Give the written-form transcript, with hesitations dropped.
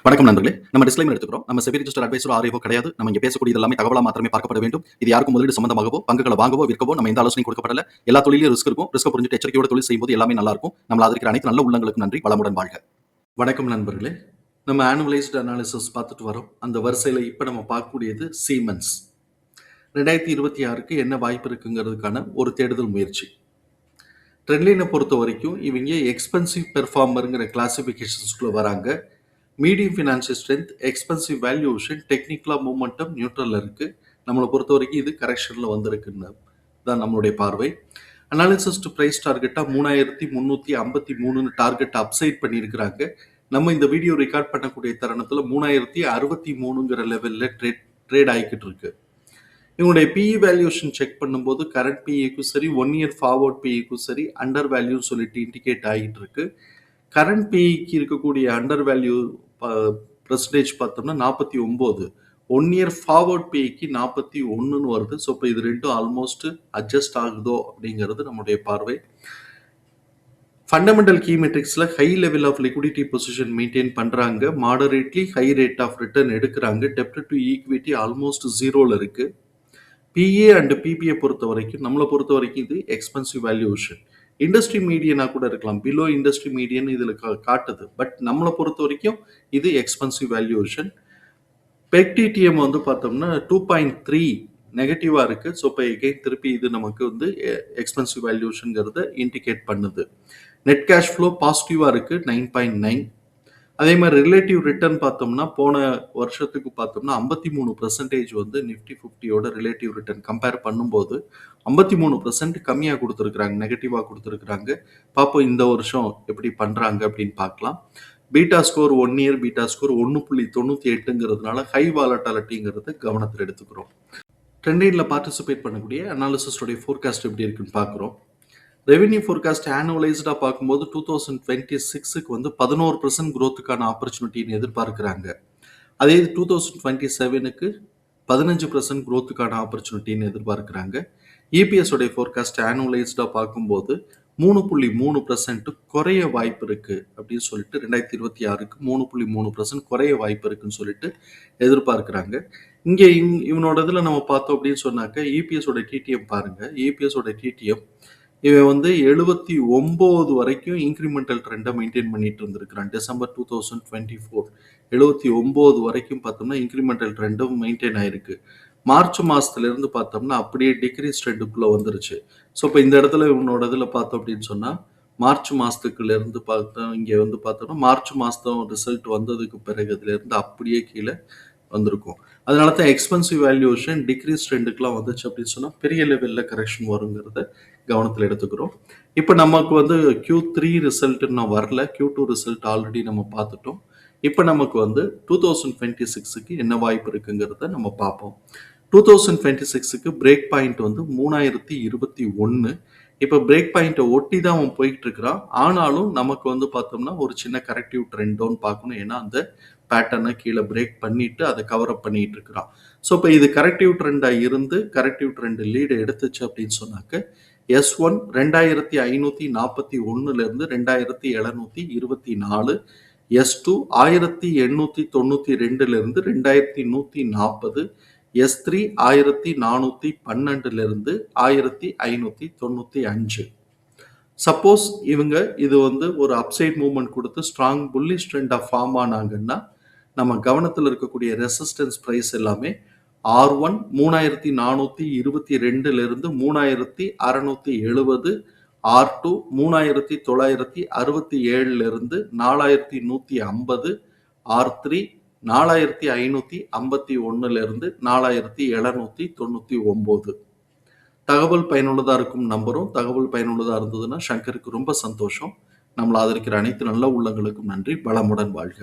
வணக்கம் நண்பர்களே. நம்ம டிஸ்க்ளைமர் எடுத்துக்கிறோம். நம்ம செபி ரிஜிஸ்டர் அட்வைசரோ ஆர்ஐஓ கிடையாது. நம்ம இங்க பேசக்கூடியது எல்லாமே தகவலா மாத்திரமே பார்க்கப்பட வேண்டும். இது யாருக்கும் முதலீடு சம்பந்தமாகவோ, பங்குகளை வாங்கவோ, விற்கவோ நம்ம எந்த ஆலோசனையும் கொடுக்கப்படல. எல்லா தொழிலும் ரிஸ்க் இருக்கும். ரிஸ்க் புரிஞ்சுட்டு எச்சரிக்கையோட தொழில் செய்யும்போது எல்லாமே நல்லா இருக்கும். நம்மள ஆதரிக்கிற அனைத்து நல்ல உள்ளங்களுக்கும் நன்றி. வளமுடன் வாழ்க. வணக்கம் நண்பர்களே. நம்ம ஆனுவலைஸ்டு அனாலிசிஸ் பார்த்துட்டு வரோம். அந்த வரிசையில இப்ப நம்ம பார்க்கக்கூடியது சீமென்ஸ். 2026க்கு என்ன வாய்ப்பு இருக்குங்கிறதுக்கான ஒரு தேடுதல் முயற்சி. ட்ரெண்ட்லைனை பொறுத்த வரைக்கும் இவங்க எக்ஸ்பென்சிவ் பெர்ஃபார்மருங்கிற கிளாசிஃபிகேஷன்ஸ்குள்ள வராங்க. Medium financial strength, expensive valuation, டெக்னிக்கலா மூமெண்டம் நியூட்ரல்ல இருக்கு. நம்மளை பொறுத்த வரைக்கும் இது கரெக்ஷன்ல வந்திருக்குன்னு தான் நம்மளுடைய பார்வை. அனாலிசிஸ் டு பிரைஸ் டார்கெட்டா 3353 டார்கெட் அப்சைட் பண்ணியிருக்கிறாங்க. நம்ம இந்த வீடியோ ரெக்கார்ட் பண்ணக்கூடிய தருணத்துல 3063ங்கிற லெவல்ல ட்ரேட் ஆகிக்கிட்டு இருக்கு. இவங்களுடைய பிஇ வேல்யூஷன் செக் பண்ணும்போது கரண்ட் பிஇக்கும் சரி, 1 இயர் ஃபார்வர்ட் பிஇக்கும் சரி அண்டர் வேல்யூ சொல்லிட்டு இண்டிகேட் ஆகிட்டு இருக்கு. கரண்ட் பிஇக்கு இருக்கக்கூடிய அண்டர் வேல்யூ பெர்சன்டேஜ் பார்த்தோம்னா 49, 1 இயர் ஃபார்வர்ட் பிஇக்கு 41ன்னு வருது. ஸோ இப்போ இது ரெண்டும் ஆல்மோஸ்ட் அட்ஜஸ்ட் ஆகுதோ அப்படிங்கிறது நம்முடைய பார்வை. ஃபண்டமெண்டல் கீ மெட்ரிக்ஸில் high level of liquidity position maintain பண்ணுறாங்க. Moderately high rate of return எடுக்கிறாங்க. டெப்ட் டு ஈக்விட்டி ஆல்மோஸ்ட் ஜீரோவில் இருக்குது. பிஏ அண்ட் பிபிஏ பொறுத்த வரைக்கும் நம்மளை பொறுத்த வரைக்கும் இது எக்ஸ்பென்சிவ் வேல்யூஷன். இண்டஸ்ட்ரி மீடியனா கூட இருக்கலாம், பிலோ இண்டஸ்ட்ரி மீடியன் இதில் காட்டுது. பட் நம்மளை பொறுத்த வரைக்கும் இது எக்ஸ்பென்சிவ் வேல்யூஷன். பெக்டிடிஎம் வந்து பார்த்தோம்னா 2.3 நெகட்டிவாக இருக்குது. ஸோ இப்போ எகைன் திருப்பி இது நமக்கு வந்து எக்ஸ்பென்சிவ் வேல்யூஷன்ங்கிறத இண்டிகேட் பண்ணுது. நெட் கேஷ் ஃப்ளோ பாசிட்டிவாக இருக்குது 9.9. அதே மாதிரி ரிலேட்டிவ் ரிட்டர்ன் பார்த்தோம்னா போன வருஷத்துக்கு பார்த்தோம்னா 53% வந்து நிஃப்டி 50யோட ரிலேட்டிவ் ரிட்டர்ன் கம்பேர் பண்ணும்போது 53% கம்மியாக கொடுத்துருக்குறாங்க, நெகட்டிவாக கொடுத்துருக்குறாங்க. பார்ப்போம் இந்த வருஷம் எப்படி பண்ணுறாங்க அப்படின்னு பார்க்கலாம். Beta score 1 year beta score 1.98ங்கிறதுனால ஹை வாலட்டாலிட்டிங்கிறத கவனத்தில் எடுத்துக்கிறோம். ட்ரெண்டிங்கில் பார்ட்டிசிபேட் பண்ணக்கூடிய அனாலிசிஸ்டோடைய ஃபோர்காஸ்ட் எப்படி இருக்குன்னு பார்க்குறோம். ரெவென்யூ ஃபோர்காஸ்ட் ஆனுவலைஸ்டாக பார்க்கும்போது 2026க்கு வந்து 11% growthக்கான ஆப்பர்ச்சுனிட்டின்னு எதிர்பார்க்குறாங்க. அதே 2027க்கு 15% growthக்கான ஆப்பர்ச்சுனிட்டின்னு எதிர்பார்க்குறாங்க. இபிஎஸ் உடைய ஃபோர்காஸ்ட் ஆனுவலைஸ்டாக பார்க்கும்போது 3.3% குறைய வாய்ப்பு இருக்குது அப்படின்னு சொல்லிட்டு 2026க்கு 3.3% குறைய வாய்ப்பு இருக்குன்னு சொல்லிட்டு எதிர்பார்க்குறாங்க. இங்கே இவனோட இதில் நம்ம பார்த்தோம் அப்படின்னு சொன்னாக்க இபிஎஸோட டிடிஎம் பாருங்கள். இபிஎஸோட டிடிஎம் இவன் வந்து 79 வரைக்கும் இன்க்ரிமெண்டல் ட்ரெண்டை மெயின்டைன் பண்ணிட்டு இருந்திருக்கிறான். டிசம்பர் 2024 79 வரைக்கும் பார்த்தோம்னா இன்க்ரிமெண்டல் ட்ரெண்டும் மெயின்டைன் ஆயிருக்கு. மார்ச் மாதத்துலேருந்து பார்த்தோம்னா அப்படியே டிக்ரீஸ் ட்ரெண்டுக்குள்ளே வந்துருச்சு. ஸோ இப்போ இந்த இடத்துல இவனோட இதில் பார்த்தோம் அப்படின்னு சொன்னால் மார்ச் மாதத்துக்குலேருந்து பார்த்தோம், இங்கே வந்து பார்த்தோம்னா மார்ச் மாதம் ரிசல்ட் வந்ததுக்கு பிறகு இதுலேருந்து அப்படியே கீழே வந்திருக்கும். அதனால தான் எக்ஸ்பென்சிவ் வேல்யூஷன் டிக்ரீஸ் ட்ரெண்டுக்குலாம் வந்துச்சு அப்படின்னு சொன்னால் பெரிய லெவலில் கரெக்ஷன் வருங்கிறத கவனத்தில் எடுத்துக்கிறோம். இப்போ நமக்கு வந்து Q3 ரிசல்ட் இன்னும் வரல. Q2 ரிசல்ட் ஆல்ரெடி நம்ம பார்த்துட்டோம். இப்போ நமக்கு வந்து 2026க்கு என்ன வாய்ப்பு இருக்குங்கிறத நம்ம பார்ப்போம். 2026க்கு பிரேக் பாயிண்ட் வந்து 3021. இப்போ பிரேக் பாயிண்ட்டை ஒட்டி தான் அவன் போய்கிட்டு இருக்கிறான். ஆனாலும் நமக்கு வந்து பார்த்தோம்னா ஒரு சின்ன கரெக்டிவ் ட்ரெண்டோன்னு பார்க்கணும். ஏன்னா அந்த பேட்டர்னை கீழே பிரேக் பண்ணிட்டு அதை கவர் அப் பண்ணிட்டு இருக்கிறான். ஸோ இப்போ இது கரெக்டிவ் ட்ரெண்டாக இருந்து கரெக்டிவ் ட்ரெண்ட் லீடு எடுத்துச்சு அப்படின்னு சொன்னாக்க S1 2541லேருந்து 2724, S2 1892லேருந்து 2140, S3 1412லேருந்து 1595. சப்போஸ் இவங்க இது வந்து ஒரு அப்சைட் மூவ்மெண்ட் கொடுத்து ஸ்ட்ராங் புல்லிஷ் ட்ரெண்டாக ஃபார்ம் ஆனாங்கன்னா நம்ம கவனத்தில் இருக்கக்கூடிய ரெசிஸ்டன்ஸ் ப்ரைஸ் எல்லாமே R1 3422லேருந்து 3670, R2 3967லேருந்து 4150, R3 4551லேருந்து 4799. தகவல் பயனுள்ளதாக இருக்கும் நம்பரும். தகவல் பயனுள்ளதாக இருந்ததுன்னா சங்கருக்கு ரொம்ப சந்தோஷம். நம்மளை ஆதரிக்கிற அனைத்து நல்ல உள்ளங்களுக்கும் நன்றி. வளமுடன் வாழ்க.